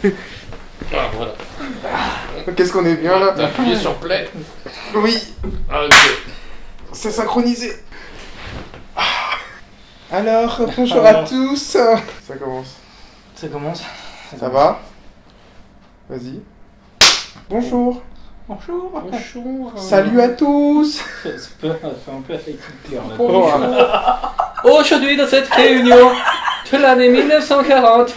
Ah, voilà. Qu'est-ce qu'on est bien là? T'as appuyé sur play. Oui, Ah, ok. c'est synchronisé. Alors, bonjour à tous. Ça commence. Ça commence. Ça va? Vas-y. Bonjour. Bonjour. Bonjour. Salut à tous. Ça fait un peu avec Hitler là. Bonjour. Aujourd'hui, dans cette réunion de l'année 1940.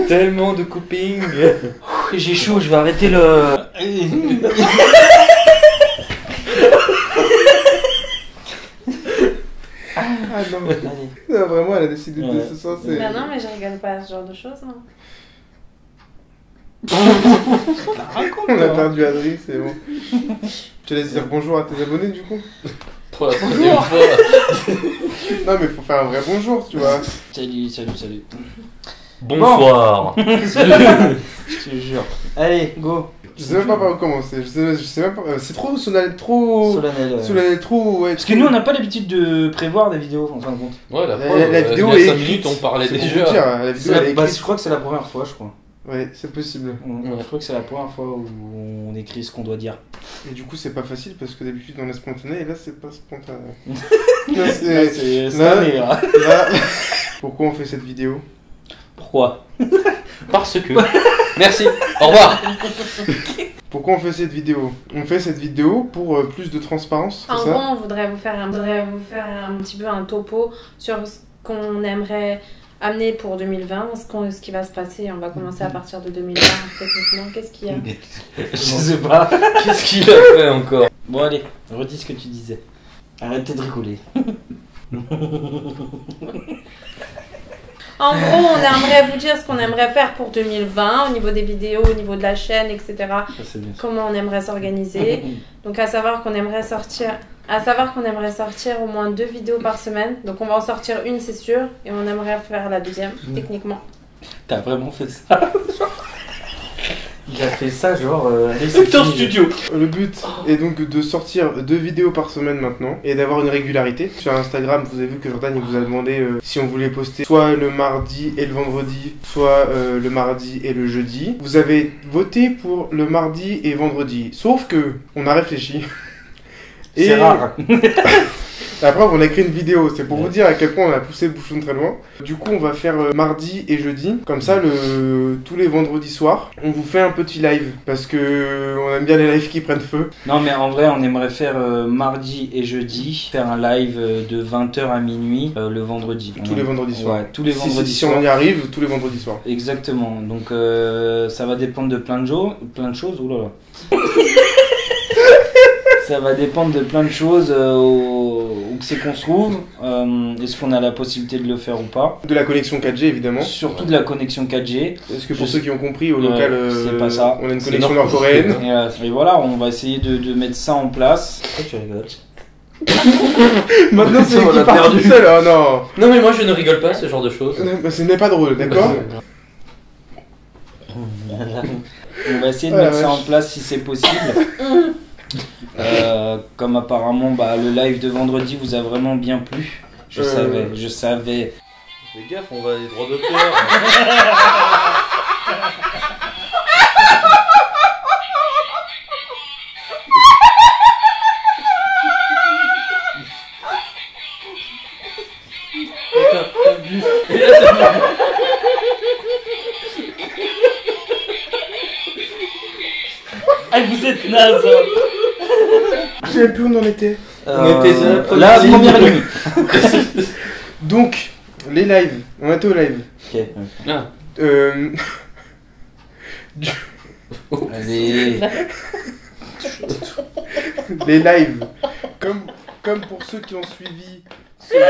Tellement de coping. J'ai chaud, je vais arrêter le. Ah non, Allez. non, vraiment, elle a décidé de Ouais. ce soir, c'est... Bah non, mais je rigole pas à ce genre de choses. Hein. On a perdu Adrien, c'est bon. Je te laisse dire bonjour à tes abonnés du coup. Pour la troisième fois. Non mais faut faire un vrai bonjour, tu vois. Salut, salut, salut. Bonsoir. Je te jure. Allez, go. Je sais même pas par où commencer, je sais même pas... C'est trop solennel, trop... Solennel. Solennel, trop... Ouais, Parce que nous, on n'a pas l'habitude de prévoir des vidéos, en fin de compte. Ouais, la La- preuve, la vidéo il y est a 5 écrite. minutes, on parlait C'est pour déjà. vous dire, la vidéo elle est Bah, écrite. je crois que c'est la première fois, je crois. Ouais, c'est possible. Je crois que c'est la première fois où on écrit ce qu'on doit dire. Et du coup c'est pas facile parce que d'habitude on est spontané et là c'est pas spontané. Là, Là, c'est... c'est là- année, là. Là... Pourquoi on fait cette vidéo? Pourquoi? Parce que. Merci. Au revoir. Pourquoi on fait cette vidéo? On fait cette vidéo pour plus de transparence, En c'est gros, ça? on voudrait vous faire un petit peu un topo sur ce qu'on aimerait amener pour 2020, ce qui va se passer. On va commencer à partir de 2020, techniquement. Qu'est-ce qu'il y a? Je sais pas. Qu'est-ce qu'il a fait encore? Bon, allez, redis ce que tu disais. Arrêtez de rigoler. En gros, on aimerait vous dire ce qu'on aimerait faire pour 2020, au niveau des vidéos, au niveau de la chaîne, etc. Ça, c'est bien. Comment on aimerait s'organiser. Donc à savoir qu'on aimerait sortir au moins 2 vidéos par semaine. Donc on va en sortir une, c'est sûr, et on aimerait faire la deuxième, techniquement. T'as vraiment fait ça? Il a fait ça, genre. allez, C'est en fini. studio. Le but est donc de sortir 2 vidéos par semaine maintenant et d'avoir une régularité. Sur Instagram, vous avez vu que Jordan il vous a demandé si on voulait poster soit le mardi et le vendredi, soit le mardi et le jeudi. Vous avez voté pour le mardi et vendredi. Sauf que on a réfléchi. C'est rare. La preuve, on a écrit une vidéo, c'est pour vous dire à quel point on a poussé le bouchon très loin. Du coup, on va faire mardi et jeudi, comme ça, tous les vendredis soirs, on vous fait un petit live, parce que on aime bien les lives qui prennent feu. Non, mais en vrai, on aimerait faire mardi et jeudi, faire un live de 20h à minuit le vendredi. Tous les vendredis soirs. Ouais, tous les vendredis Si soirs. on y arrive, tous les vendredis soirs. Exactement. Donc, ça va dépendre de plein de choses. Ouh là là. Ça va dépendre de plein de choses, où que c'est qu'on se trouve, est-ce qu'on a la possibilité de le faire ou pas. De la connexion 4G, évidemment. Surtout de la connexion 4G. Parce que pour ceux qui ont compris, au local, c'est pas ça. on a une C'est connexion nord-coréenne. Et voilà, on va essayer de mettre ça en place. Pourquoi tu rigoles? Maintenant, c'est On qui l'a part perdu. tout seul, oh non. Non, mais moi je ne rigole pas à ce genre de choses. Bah, ce n'est pas drôle, d'accord? On va essayer de Oh la mettre ça en vache. place si c'est possible. Comme apparemment le live de vendredi vous a vraiment bien plu. Je savais. Fais gaffe, on va aller droit d'auteur. Et là, c'est bon. Ah, vous êtes naze. Je sais plus où on en était. On était à la première la ligne. première ligne. Donc, les lives. On était au live. Ok. Ah. Allez. Les lives. Comme pour ceux qui ont suivi. Il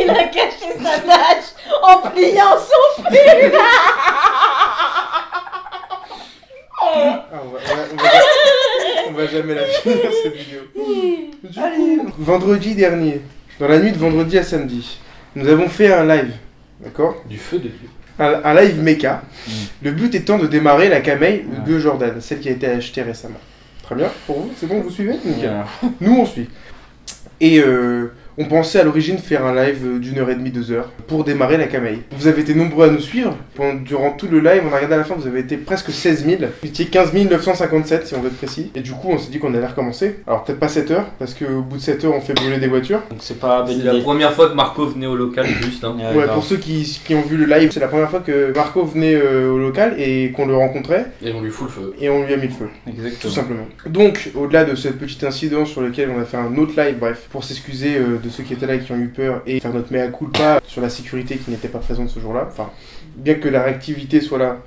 a caché sa tâche en pliant son pull. On va jamais la finir cette vidéo. Du coup, vendredi dernier, dans la nuit de vendredi à samedi, nous avons fait un live. D'accord? Du feu de Dieu. un live méca. Le but étant de démarrer la Camei de Jordan, celle qui a été achetée récemment. Très bien, pour vous, c'est bon, vous suivez? Nickel. Nous, on suit. Et on pensait à l'origine faire un live d'1h30, 2h pour démarrer la Camei. Vous avez été nombreux à nous suivre. Durant tout le live, on a regardé à la fin, vous avez été presque 16 000. Vous étiez 15 957 si on veut être précis. Et du coup, on s'est dit qu'on allait recommencer. Alors peut-être pas 7 heures, parce qu'au bout de 7 heures, on fait brûler des voitures. Donc c'est pas C'est la première fois que Marco venait au local, juste. Hein. Ouais, pour ceux qui ont vu le live, c'est la première fois que Marco venait au local et qu'on le rencontrait. Et on lui fout le feu. Et on lui a mis le feu. Exactement. Tout simplement. Donc, au-delà de ce petit incident sur lequel on a fait un autre live, bref, pour s'excuser de ceux qui étaient là et qui ont eu peur et faire notre mea culpa sur la sécurité qui n'était pas présente ce jour-là. Enfin, bien que la réactivité soit là,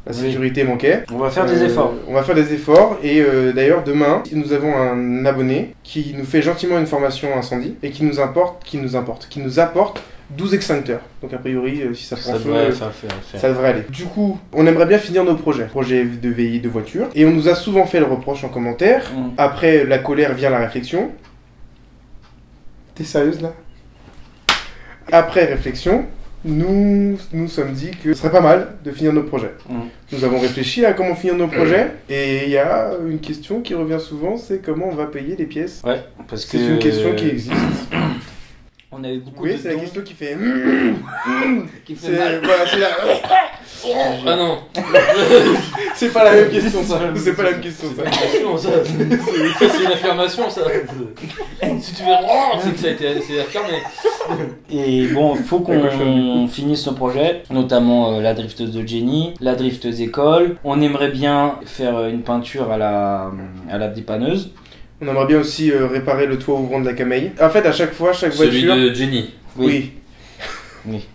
la sécurité manquait. On va faire des efforts. On va faire des efforts et d'ailleurs demain, nous avons un abonné qui nous fait gentiment une formation incendie et qui nous apporte 12 extincteurs. Donc a priori, si ça prend feu, ça devrait aller. Du coup, on aimerait bien finir nos projets. Projet de VI de voiture. Et on nous a souvent fait le reproche en commentaire. Après la colère vient la réflexion. T'es sérieuse là? Après réflexion, nous sommes dit que ce serait pas mal de finir nos projets. Nous avons réfléchi à comment finir nos projets et il y a une question qui revient souvent, c'est comment on va payer les pièces. Ouais, parce que c'est une question qui existe. On a eu beaucoup oui, de c'est la question qui fait qui fait mal. Voilà, c'est la... Ah non. C'est pas la même question ça. C'est pas la même question ça. C'est une affirmation ça. Si tu veux, c'est que ça a été affirmé. Et bon, il faut qu'on finisse nos projets, notamment la drifteuse de Jenny, la drifteuse école. On aimerait bien faire une peinture à la dépanneuse. On aimerait bien aussi réparer le toit ouvrant de la Camei. En fait, à chaque fois, chaque voiture... Celui de Jenny. Oui. Oui,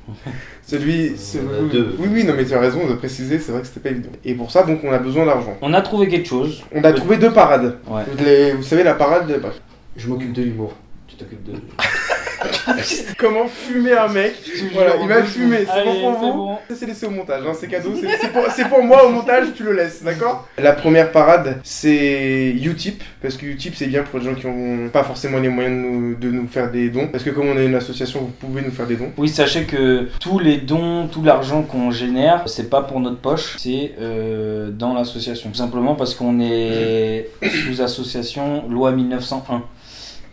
non mais tu as raison de préciser, c'est vrai que c'était pas évident. Et pour ça, donc, on a besoin d'argent. On a trouvé quelque chose. On a trouvé 2 parades. Ouais. Vous savez, la parade... Bref. Je m'occupe de l'humour. Tu t'occupes de... Comment fumer un mec? Voilà, il m'a fumé, c'est Allez, bon pour c'est vous. bon. Ça c'est laissé au montage, hein, c'est cadeau, c'est pour moi au montage, tu le laisses, d'accord? La première parade, c'est Utip, parce que Utip c'est bien pour les gens qui n'ont pas forcément les moyens de nous faire des dons, parce que comme on est une association, vous pouvez nous faire des dons. Oui, sachez que tous les dons, tout l'argent qu'on génère, c'est pas pour notre poche, c'est dans l'association. Tout simplement parce qu'on est sous association loi 1901.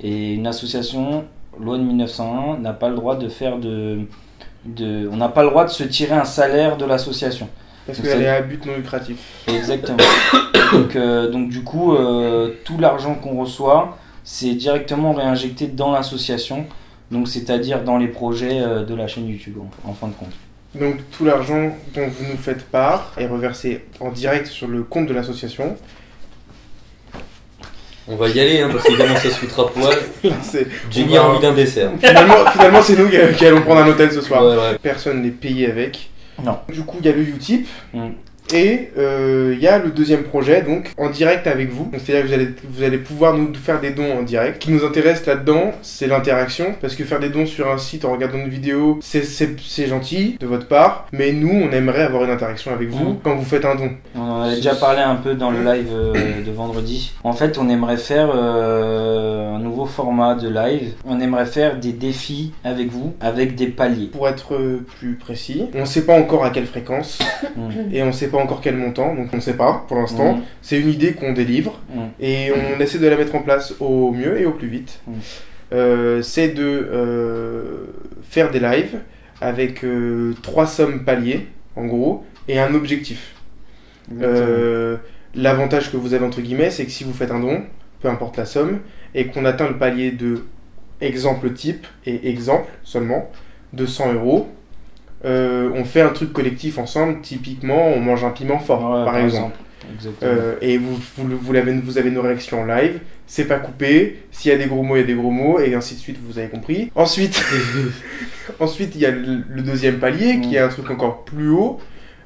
Et une association... Loi de 1901 n'a pas le droit de faire on n'a pas le droit de se tirer un salaire de l'association. Parce qu'elle est à but non lucratif. Exactement. donc du coup, tout l'argent qu'on reçoit, c'est directement réinjecté dans l'association. Donc c'est-à-dire dans les projets de la chaîne YouTube, en fin de compte. Donc tout l'argent dont vous nous faites part est reversé en direct sur le compte de l'association. On va y aller, hein, parce qu'évidemment ça se foutra poil. Jenny a envie d'un dessert. Finalement c'est nous qui allons prendre un hôtel ce soir. Ouais. Personne n'est payé avec. Non. Du coup, il y a le Utip. Et il y a le deuxième projet, donc en direct avec vous. C'est-à-dire que vous allez pouvoir nous faire des dons en direct. Ce qui nous intéresse là-dedans, c'est l'interaction. Parce que faire des dons sur un site en regardant une vidéo, c'est gentil de votre part. Mais nous, on aimerait avoir une interaction avec vous quand vous faites un don. On en avait déjà parlé un peu dans le live de vendredi. En fait, on aimerait faire un nouveau format de live. On aimerait faire des défis avec vous, avec des paliers. Pour être plus précis, on ne sait pas encore à quelle fréquence. Et on ne sait pas encore quel montant, donc on ne sait pas pour l'instant. C'est une idée qu'on délivre et on essaie de la mettre en place au mieux et au plus vite. C'est de faire des lives avec 3 sommes paliers en gros et un objectif. L'avantage que vous avez entre guillemets, c'est que si vous faites un don, peu importe la somme, et qu'on atteint le palier de exemple type et exemple seulement de 100 €, on fait un truc collectif ensemble, typiquement on mange un piment fort par exemple. Et vous avez nos réactions en live, c'est pas coupé, s'il y a des gros mots il y a des gros mots et ainsi de suite, vous avez compris. Ensuite il y a le deuxième palier qui est un truc encore plus haut,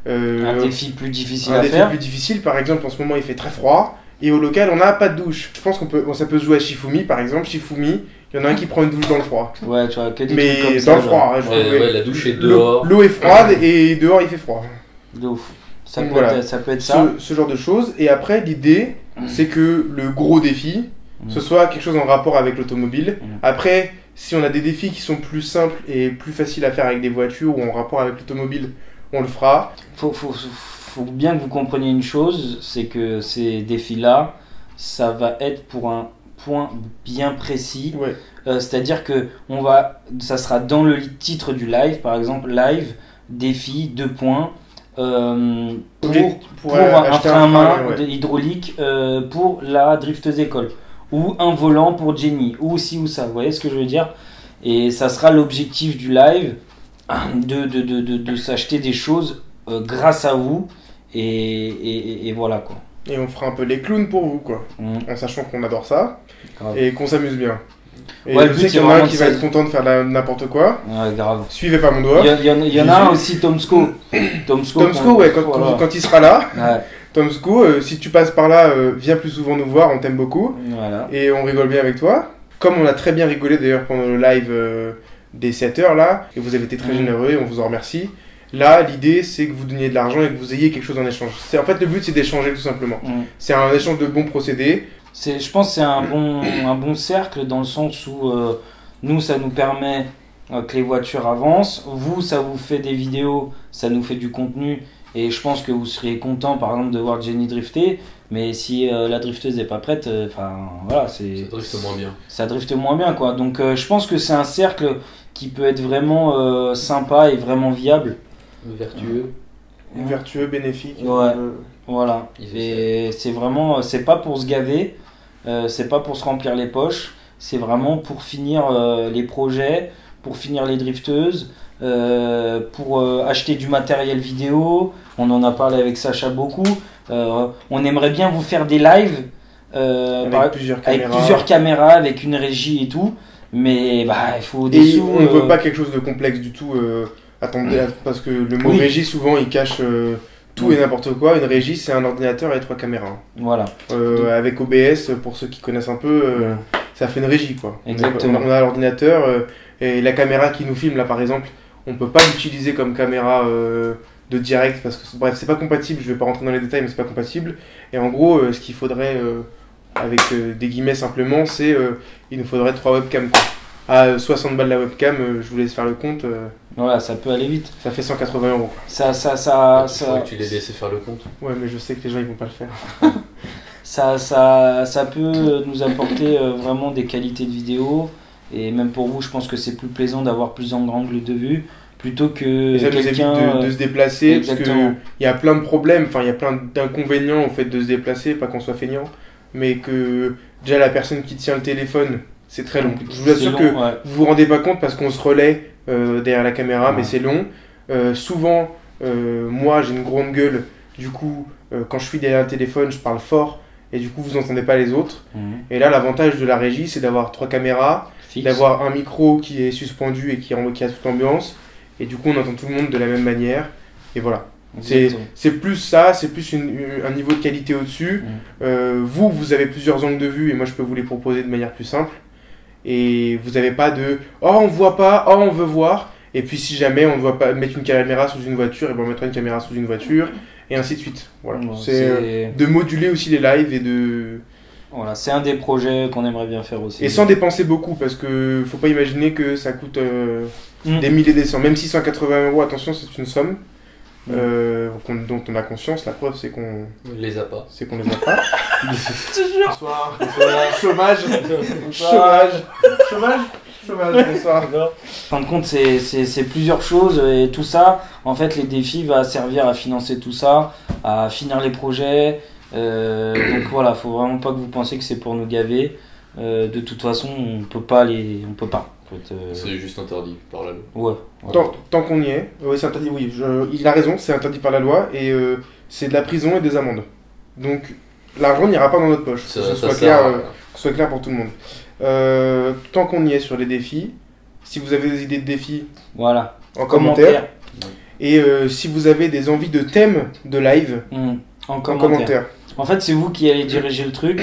un défi plus difficile à faire. Un défi plus difficile, par exemple en ce moment il fait très froid et au local on n'a pas de douche. Je pense ça peut se jouer à Shifumi par exemple. Shifumi, il y en a un qui prend une douche dans le froid. Ouais, tu vois, que des mais trucs comme dans ça, le froid. Ouais, la douche est dehors. L'eau est froide et dehors il fait froid. De ouf. Ça peut être ça. Ce genre de choses. Et après, l'idée, c'est que le gros défi, ce soit quelque chose en rapport avec l'automobile. Après, si on a des défis qui sont plus simples et plus faciles à faire avec des voitures ou en rapport avec l'automobile, on le fera. Faut bien que vous compreniez une chose, c'est que ces défis-là, ça va être pour un point bien précis. Ouais. C'est-à-dire que ça sera dans le titre du live, par exemple, live, défi, 2 points, pour un acheter frein à main ouais. hydraulique pour la drifteuse école, ou un volant pour Jenny, ou ci ou ça, vous voyez ce que je veux dire? Et ça sera l'objectif du live, de s'acheter des choses grâce à vous, et voilà quoi. Et on fera un peu les clowns pour vous, quoi. En sachant qu'on adore ça Grave. et qu'on s'amuse bien. Et Ouais, je le sais but, qu'il y en a un qui va être content de faire n'importe quoi. Ouais, grave. Suivez pas mon doigt. Il y en a un aussi, Tomsko. Tomsko, ouais, quand il sera là. Ouais. Tomsko, si tu passes par là, viens plus souvent nous voir, on t'aime beaucoup. Voilà. Et on rigole bien avec toi. Comme on a très bien rigolé d'ailleurs pendant le live des 7 heures là, et vous avez été très généreux et on vous en remercie. Là, l'idée c'est que vous donniez de l'argent et que vous ayez quelque chose en échange. En fait, le but c'est d'échanger tout simplement. C'est un échange de bons procédés. Je pense que c'est un bon cercle dans le sens où nous, ça nous permet que les voitures avancent. Vous, ça vous fait des vidéos, ça nous fait du contenu. Et je pense que vous seriez content, par exemple, de voir Jenny drifter. Mais si la drifteuse n'est pas prête, voilà, Ça drifte moins bien. Ça drifte moins bien, quoi. Donc, je pense que c'est un cercle qui peut être vraiment sympa et vraiment viable. Vertueux. Vertueux, bénéfique. Ouais. Voilà. Et c'est vraiment, c'est pas pour se gaver, c'est pas pour se remplir les poches, c'est vraiment pour finir les projets, pour finir les drifteuses, pour acheter du matériel vidéo. On en a parlé avec Sacha beaucoup. On aimerait bien vous faire des lives avec plusieurs caméras, avec une régie et tout, mais il faut des sous. On ne veut pas quelque chose de complexe du tout. Attendez, parce que le mot régie souvent il cache tout et n'importe quoi. Une régie c'est un ordinateur et 3 caméras. Voilà. Avec OBS, pour ceux qui connaissent un peu, ça fait une régie quoi. Exactement. On a l'ordinateur et la caméra qui nous filme là par exemple, on peut pas l'utiliser comme caméra de direct parce que bref c'est pas compatible. Je vais pas rentrer dans les détails mais c'est pas compatible. Et en gros ce qu'il faudrait avec des guillemets simplement c'est il nous faudrait 3 webcams quoi. À 60 balles la webcam, je vous laisse faire le compte. Voilà, ça peut aller vite. Ça fait 180 €. Ça. Je crois que tu les laissais faire le compte. Ouais, mais je sais que les gens ils vont pas le faire. Ça peut nous apporter vraiment des qualités de vidéo. Et même pour vous, je pense que c'est plus plaisant d'avoir plusieurs angles de vue plutôt que et ça nous évite de se déplacer. Exactement. Parce qu'il y a plein de problèmes, enfin il y a plein d'inconvénients au fait de se déplacer, pas qu'on soit feignant, mais que déjà la personne qui tient le téléphone. C'est très long. Je vous assure que vous vous rendez pas compte parce qu'on se relaie derrière la caméra, mais c'est long. Souvent, moi j'ai une grande gueule, du coup, quand je suis derrière le téléphone, je parle fort et du coup vous n'entendez pas les autres. Et là, l'avantage de la régie, c'est d'avoir 3 caméras, d'avoir un micro qui est suspendu et qui a toute l'ambiance, et du coup on entend tout le monde de la même manière. Et voilà. C'est plus ça, c'est plus un niveau de qualité au-dessus. Vous avez plusieurs angles de vue et moi je peux vous les proposer de manière plus simple. Et vous n'avez pas de « Oh, on voit pas, oh, on veut voir ». Et puis si jamais on ne doit pas mettre une caméra sous une voiture, et ben on mettra une caméra sous une voiture, et ainsi de suite. Voilà. C'est de moduler aussi les lives et de... Voilà, c'est un des projets qu'on aimerait bien faire aussi. Et sans dépenser beaucoup, parce que faut pas imaginer que ça coûte des milliers et des cents. Même si 180 €, attention, c'est une somme. Dont on a conscience, la preuve c'est qu'on les a pas. C'est qu'on les a pas. Bonsoir. Chômage. Chômage, bonsoir. En fin de compte, c'est plusieurs choses et tout ça. En fait, les défis va servir à financer tout ça, à finir les projets. Donc voilà, faut vraiment pas que vous pensiez que c'est pour nous gaver. De toute façon, on peut pas. En fait, c'est juste interdit par la loi. Ouais. Tant qu'on y est, c'est interdit. Oui, il a raison, c'est interdit par la loi et c'est de la prison et des amendes. Donc l'argent n'ira pas dans notre poche. Que ce soit clair pour tout le monde. Tant qu'on y est sur les défis, si vous avez des idées de défis, voilà, en commentaire. Et si vous avez des envies de thèmes de live, en commentaire. En fait, c'est vous qui allez diriger le truc.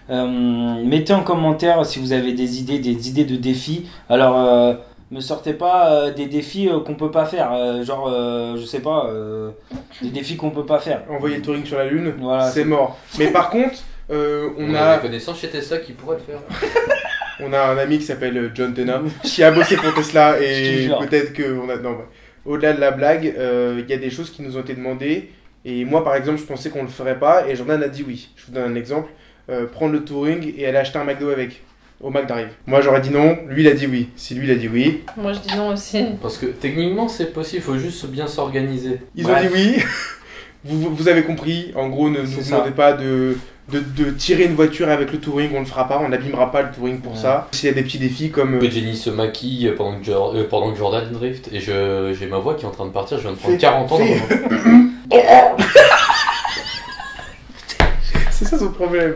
Mettez en commentaire si vous avez des idées de défis. Alors, me sortez pas des défis qu'on peut pas faire. Je sais pas, des défis qu'on peut pas faire. Envoyer le touring sur la lune, voilà, c'est mort. Mais par contre, on a des connaissances chez Tesla qui pourraient le faire. On a un ami qui s'appelle John Tena qui a bossé pour Tesla et peut-être que au-delà de la blague, il y a des choses qui nous ont été demandées. Et moi, par exemple, je pensais qu'on le ferait pas. Et Jordan a dit oui. Je vous donne un exemple. Prendre le touring et aller acheter un McDo avec. Au McDrive. Moi, j'aurais dit non. Lui, il a dit oui. Si lui, il a dit oui. Moi, je dis non aussi. Parce que techniquement, c'est possible. Faut juste bien s'organiser. Ils ont dit oui. Vous avez compris. En gros, ne nous demandez pas de tirer une voiture avec le touring, on le fera pas, on n'abîmera pas le touring pour ça. S'il y a des petits défis comme... Jenny se maquille pendant que Jordan drift et j'ai ma voix qui est en train de partir, je viens de prendre 40 ans. C'est ça son problème.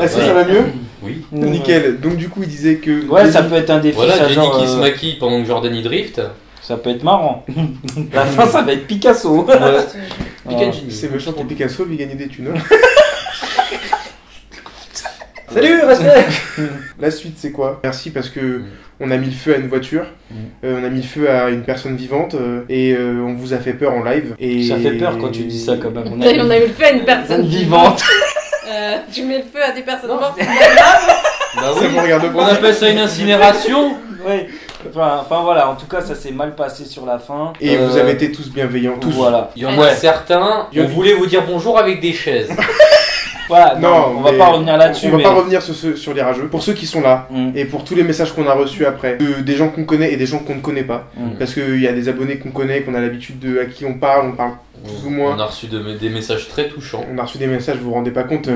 Est-ce que ça va mieux? Oui. Nickel. Donc du coup il disait que... Ouais, ça peut être un défi. Voilà, ça, Jenny genre, qui se maquille pendant que Jordan y drift. Ça peut être marrant. La fin, ça va être Picasso. C'est méchant pour Picasso, lui gagner des thunes. Salut, respect. La suite c'est quoi? Merci parce que on a mis le feu à une voiture, on a mis le feu à une personne vivante et on vous a fait peur en live. Et... Ça fait peur quand tu dis ça quand même. On a mis le feu à une personne vivante. Tu mets le feu à des personnes mortes. Bah oui. Ça regarde On appelle ça une incinération. Oui. Enfin voilà, en tout cas ça s'est mal passé sur la fin. Et vous avez été tous bienveillants, tous. Voilà. Il y en a certains, on voulait vous dire bonjour avec des chaises. Voilà, non, on va pas revenir là-dessus. On va pas revenir sur les rageux. Pour ceux qui sont là, et pour tous les messages qu'on a reçus après, des gens qu'on connaît et des gens qu'on ne connaît pas. Parce qu'il y a des abonnés qu'on connaît, qu'on a l'habitude à qui on parle plus ou moins. On a reçu des messages très touchants. On a reçu des messages, vous vous rendez pas compte.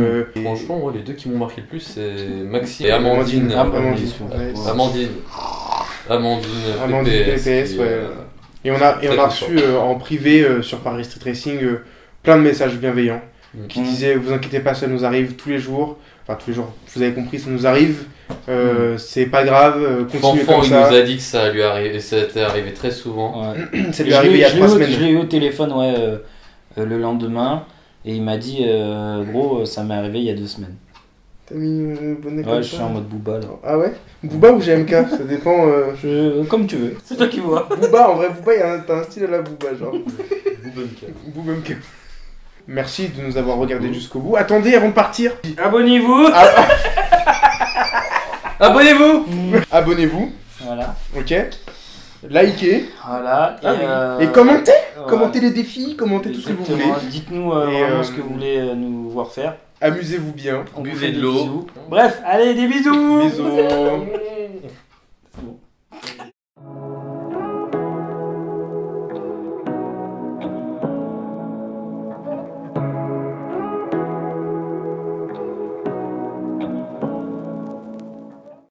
Franchement, les deux qui m'ont marqué le plus, c'est Maxime et Amandine. Amandine PPS, ouais. Et on a reçu en privé sur Paris Street Racing plein de messages bienveillants qui disaient vous inquiétez pas, ça nous arrive tous les jours. Enfin tous les jours, vous avez compris, ça nous arrive. C'est pas grave, continuez comme ça. Il nous a dit que ça t'est arrivé très souvent. Ouais. Ça lui est arrivé il y a 3 semaines. Je l'ai eu au téléphone le lendemain et il m'a dit gros ça m'est arrivé il y a 2 semaines. T'as mis une bonne école. Ouais, je suis en mode Booba là. Ah ouais? Booba ou GMK? Ça dépend. Comme tu veux. C'est toi qui vois. Booba, en vrai, Booba, t'as un style à la Booba, genre. Boobumka. Merci de nous avoir regardé jusqu'au bout. Attendez, avant de partir. Abonnez-vous. Abonnez-vous. Abonnez-vous. Voilà. Ok. Likez. Voilà. Et commentez. Commentez les défis, commentez tout ce que vous voulez. Dites-nous vraiment ce que vous voulez nous voir faire. Amusez-vous bien. Buvez de l'eau. Bref, allez, des bisous. Bisous.